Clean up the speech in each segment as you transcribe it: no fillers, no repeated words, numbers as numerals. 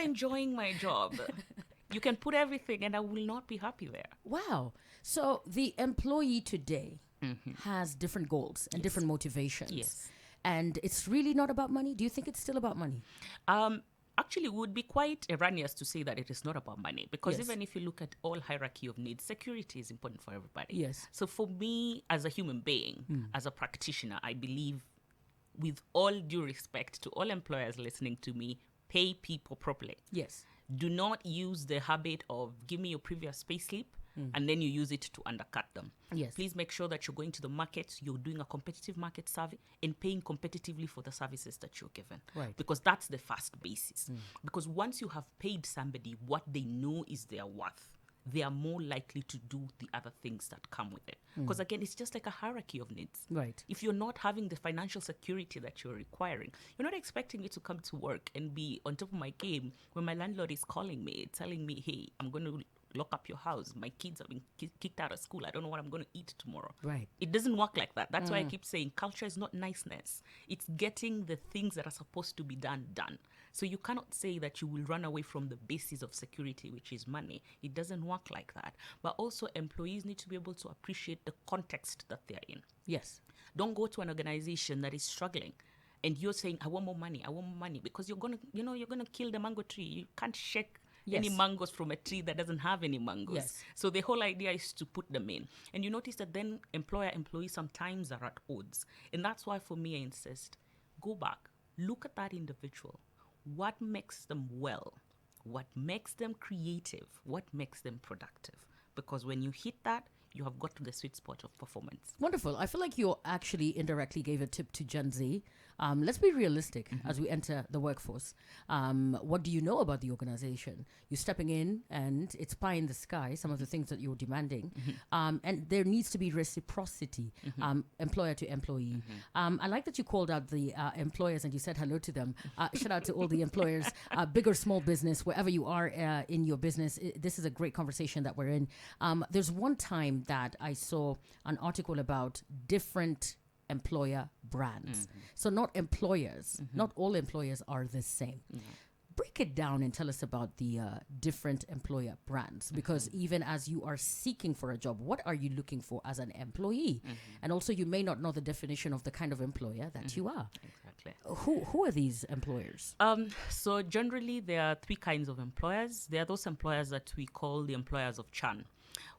not enjoying my job. You can put everything and I will not be happy there. Wow. So the employee today has different goals and different motivations. Yes. And it's really not about money. Do you think it's still about money? Actually, it would be quite erroneous to say that it is not about money, because Yes. even if you look at all hierarchy of needs, security is important for everybody. Yes. So for me, as a human being, as a practitioner, I believe, with all due respect to all employers listening to me, pay people properly. Yes. Do not use the habit of give me your previous pay slip and then you use it to undercut them. Yes. Please make sure that you're going to the market, you're doing a competitive market survey and paying competitively for the services that you're given. Right. Because that's the first basis. Because once you have paid somebody what they know is their worth, they are more likely to do the other things that come with it. Because again, it's just like a hierarchy of needs. Right. If you're not having the financial security that you're requiring, you're not expecting me to come to work and be on top of my game when my landlord is calling me, telling me, hey, I'm going to lock up your house. My kids have been kicked out of school. I don't know what I'm going to eat tomorrow. Right. It doesn't work like that. That's why I keep saying culture is not niceness. It's getting the things that are supposed to be done. So you cannot say that you will run away from the basis of security, which is money. It doesn't work like that. But also employees need to be able to appreciate the context that they're in. Yes. Don't go to an organization that is struggling and you're saying, I want more money, because you're going to kill the mango tree. You can't shake any mangoes from a tree that doesn't have any mangoes. Yes. So the whole idea is to put them in. And you notice that then employees sometimes are at odds. And that's why for me, I insist, go back, look at that individual. What makes them well? What makes them creative? What makes them productive? Because when you hit that, you have got to the sweet spot of performance. Wonderful. I feel like you actually indirectly gave a tip to Gen Z. Let's be realistic as we enter the workforce. What do you know about the organization? You're stepping in and it's pie in the sky, some of the things that you're demanding. And there needs to be reciprocity, employer to employee. I like that you called out the employers and you said hello to them. Shout out to all the employers, big or small business, wherever you are in your business. This is a great conversation that we're in. There's one time that I saw an article about different employer brands. So not employers, not all employers are the same. Break it down and tell us about the different employer brands, because even as you are seeking for a job, what are you looking for as an employee? And also you may not know the definition of the kind of employer that you are. Exactly. Who are these employers? So generally there are three kinds of employers. There are those employers that we call the employers of Chan.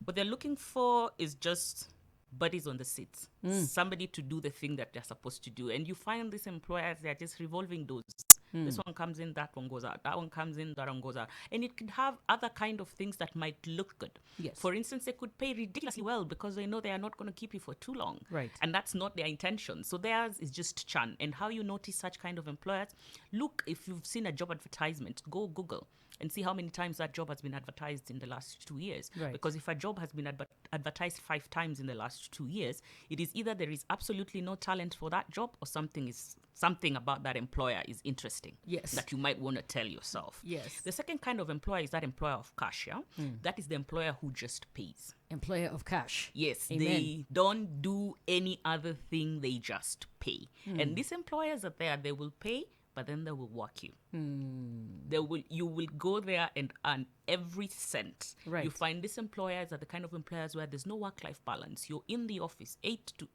What they're looking for is just buddies on the seats, somebody to do the thing that they're supposed to do. And you find these employers, they're just revolving those. This one comes in, that one goes out. That one comes in, that one goes out. And it could have other kind of things that might look good. Yes. For instance, they could pay ridiculously well because they know they are not going to keep you for too long. Right. And that's not their intention. So theirs is just Chan. And how you notice such kind of employers, look, if you've seen a job advertisement, go Google and see how many times that job has been advertised in the last 2 years. Right. Because if a job has been advertised 5 times in the last 2 years, it is either there is absolutely no talent for that job or something about that employer is interesting. Yes. That you might want to tell yourself. Yes. The second kind of employer is that employer of cash. Yeah? That is the employer who just pays. Employer of cash. Yes, Amen. they don't do any other thing, they just pay. And these employers are there, they will pay, but then they will work you. You will go there and earn every cent. Right. You find these employers are the kind of employers where there's no work-life balance. You're in the office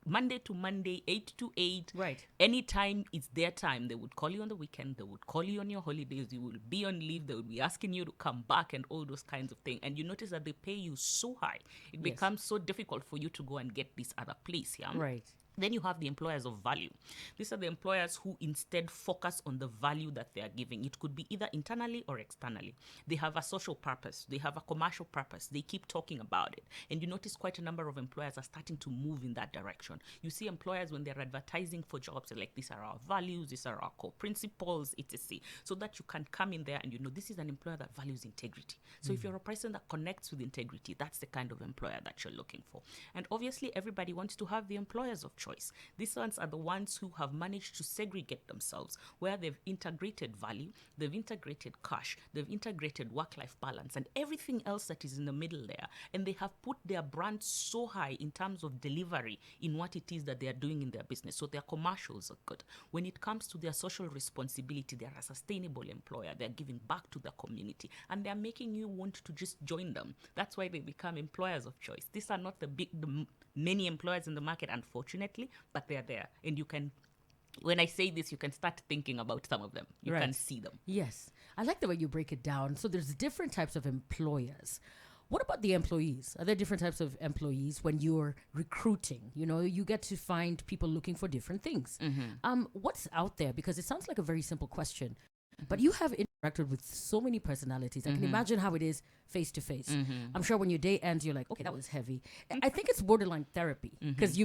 Monday to Monday, 8 to 8. Right. Anytime it's their time, they would call you on the weekend, they would call you on your holidays, you will be on leave, they would be asking you to come back and all those kinds of things. And you notice that they pay you so high. It becomes so difficult for you to go and get this other place. Yeah? Right. Then you have the employers of value. These are the employers who instead focus on the value that they are giving. It could be either internally or externally. They have a social purpose. They have a commercial purpose. They keep talking about it. And you notice quite a number of employers are starting to move in that direction. You see employers when they're advertising for jobs, they're like, these are our values, these are our core principles, etc. So that you can come in there and you know this is an employer that values integrity. So if you're a person that connects with integrity, that's the kind of employer that you're looking for. And obviously everybody wants to have the employers of choice. choice. These ones are the ones who have managed to segregate themselves, where they've integrated value, they've integrated cash, they've integrated work-life balance, and everything else that is in the middle there. And they have put their brand so high in terms of delivery in what it is that they are doing in their business. So their commercials are good. When it comes to their social responsibility, they're a sustainable employer. They're giving back to the community, and they're making you want to just join them. That's why they become employers of choice. These are not the many employers in the market, unfortunately, but they're there. And you can, when I say this, you can start thinking about some of them. You Right. can see them. Yes. I like the way you break it down. So there's different types of employers. What about the employees? Are there different types of employees when you're recruiting? You know, you get to find people looking for different things. What's out there? Because it sounds like a very simple question, but you have interacted with so many personalities. I can imagine how it is face to face. I'm sure when your day ends, you're like, okay, that was heavy. I think it's borderline therapy because you meet